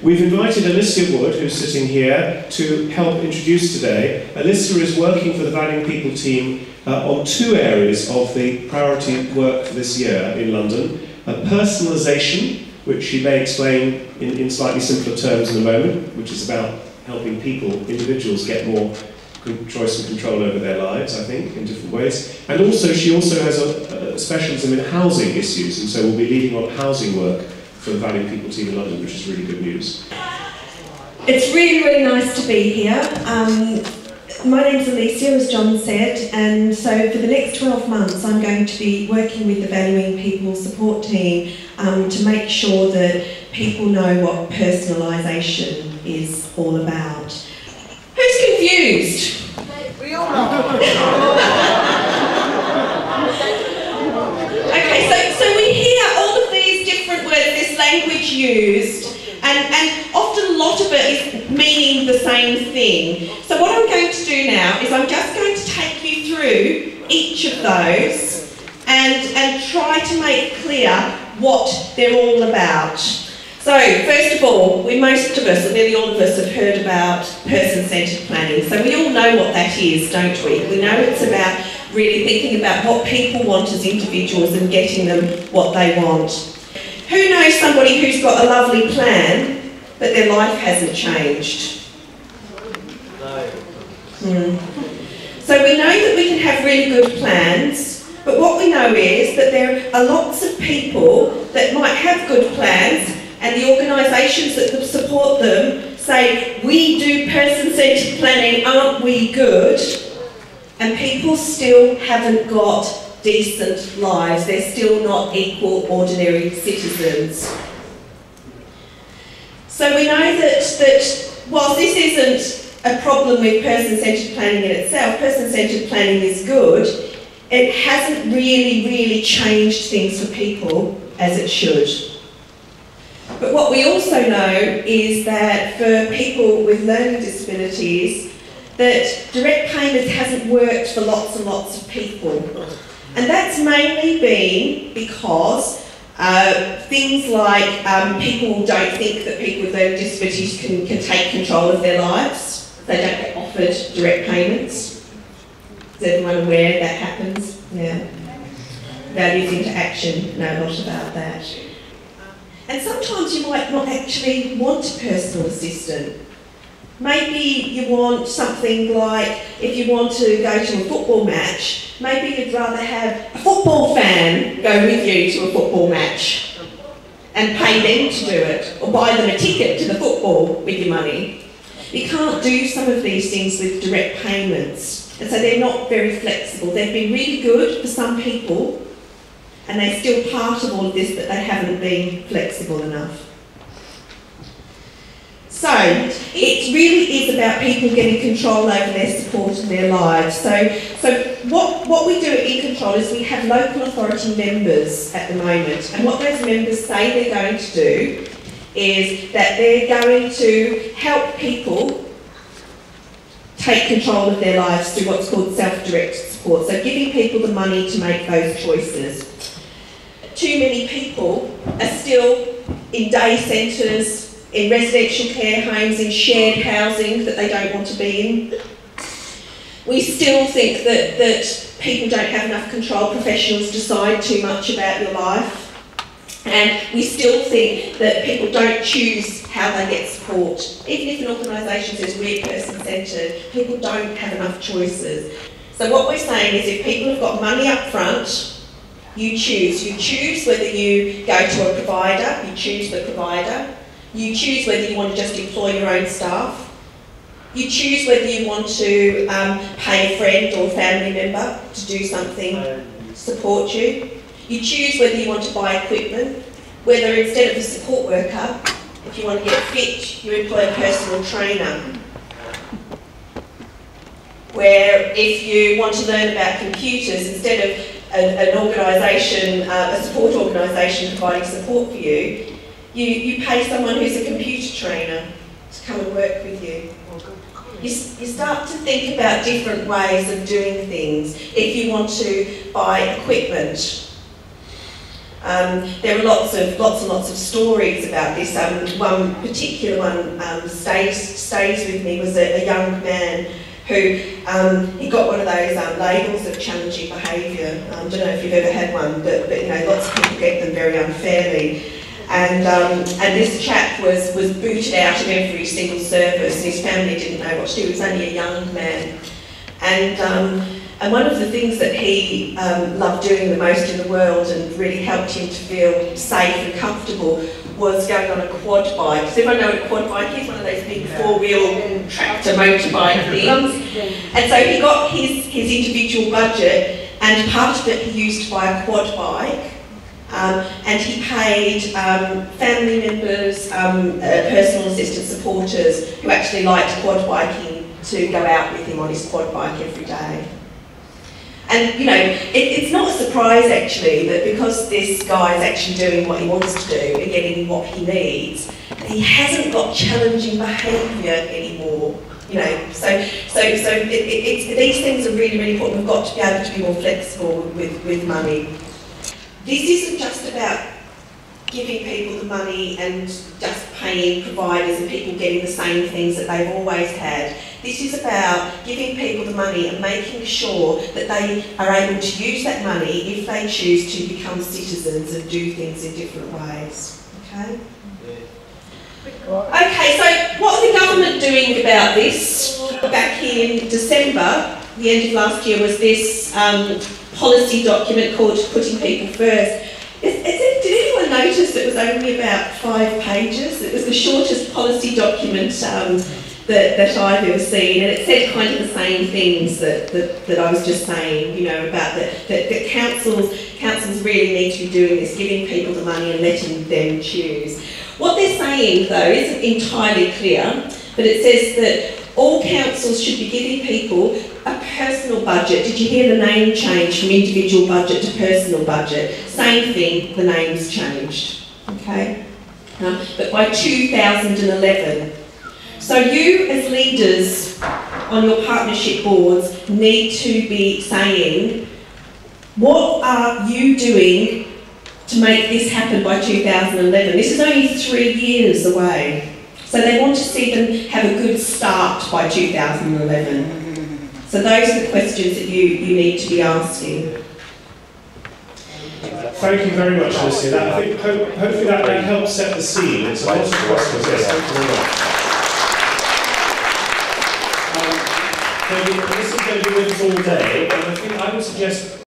We've invited Alicia Wood, who's sitting here, to help introduce today. Alicia is working for the Valuing People team on two areas of the priority work for this year in London. Personalisation, which she may explain in slightly simpler terms in a moment, which is about helping people, individuals, get more choice and control over their lives, I think, in different ways. And also, she also has a specialism in housing issues, and so will be leading on housing work for the Valuing People team in London, which is really good news. It's really, really nice to be here. My name's Alicia, as John said, and so for the next 12 months I'm going to be working with the Valuing People support team to make sure that people know what personalisation is all about. Who's confused? We all are. Okay, so we hear all of these different words, this language used, and often a lot of it is meaning the same thing. So what I'm going to do now is I'm just going to take you through each of those and try to make clear what they're all about. So, first of all, most of us, or nearly all of us, have heard about person-centred planning. So we all know what that is, don't we? We know it's about really thinking about what people want as individuals and getting them what they want. Who knows somebody who's got a lovely plan, but their life hasn't changed? No. So we know that we can have really good plans, but what we know is that there are lots of people that might have good plans, and the organisations that support them say, we do person-centred planning, aren't we good? And people still haven't got decent lives. They're still not equal, ordinary citizens. So we know that whilst this isn't a problem with person-centred planning in itself, person-centred planning is good, it hasn't really changed things for people as it should. But what we also know is that for people with learning disabilities, that direct payments hasn't worked for lots and lots of people. And that's mainly been because things like people don't think that people with learning disabilities can take control of their lives. They don't get offered direct payments. Is everyone aware that happens? Yeah. Values into action, know a lot about that. And sometimes you might not actually want a personal assistant. Maybe you want something like, if you want to go to a football match, maybe you'd rather have a football fan go with you to a football match and pay them to do it, or buy them a ticket to the football with your money. You can't do some of these things with direct payments, and so they're not very flexible. They've been really good for some people, and they're still part of all of this, but they haven't been flexible enough. So, it really is about people getting control over their support and their lives. So what we do at In Control is we have local authority members at the moment, and what those members say they're going to do is that they're going to help people take control of their lives through what's called self-directed support, so giving people the money to make those choices. Too many people are still in day centres, in residential care homes, in shared housing that they don't want to be in. We still think that people don't have enough control, professionals decide too much about your life. And we still think that people don't choose how they get support. Even if an organisation says we're person-centred, people don't have enough choices. So what we're saying is if people have got money up front, you choose. You choose whether you go to a provider, you choose the provider. You choose whether you want to just employ your own staff. You choose whether you want to pay a friend or family member to do something to support you. You choose whether you want to buy equipment, whether instead of a support worker, if you want to get fit, you employ a personal trainer. Where if you want to learn about computers, instead of an organisation, a support organisation providing support for you, you pay someone who's a computer trainer to come and work with you. You start to think about different ways of doing things. If you want to buy equipment, There were lots and lots of stories about this. One particular one stays with me was a young man who he got one of those labels of challenging behaviour. I don't know if you've ever had one, but you know, lots of people get them very unfairly. And this chap was booted out of every single service, and his family didn't know what to do. He was only a young man. And one of the things that he loved doing the most in the world and really helped him to feel safe and comfortable was going on a quad bike. Does everyone know what a quad bike is? One of those big four-wheel tractor motorbike things. And so he got his individual budget, and part of it he used to buy a quad bike. And he paid family members, personal assistant supporters who actually liked quad biking to go out with him on his quad bike every day. And you know, it's not a surprise actually that because this guy is actually doing what he wants to do and getting what he needs, he hasn't got challenging behaviour anymore. You know, so these things are really, really important. We've got to be able to be more flexible with money. This isn't just about giving people the money and just paying providers and people getting the same things that they've always had. This is about giving people the money and making sure that they are able to use that money if they choose to become citizens and do things in different ways. Okay? Okay, so what are the government doing about this? Back in December, the end of last year, was this policy document called Putting People First. Did anyone notice it was only about 5 pages? It was the shortest policy document that I've ever seen, and it said kind of the same things that I was just saying, you know, about that councils really need to be doing this, giving people the money and letting them choose. What they're saying, though, isn't entirely clear, but it says that all councils should be giving people a personal budget. Did you hear the name change from individual budget to personal budget? Same thing, the name's changed, okay? But by 2011. So you as leaders on your partnership boards need to be saying, what are you doing to make this happen by 2011? This is only 3 years away. So they want to see them have a good start by 2011. So those are the questions that you need to be asking. Thank you very much, Alicia. I think hopefully that helps set the scene. It's a lot of questions. Yes, thank you very much. This is going to be with us all day, and I think I would suggest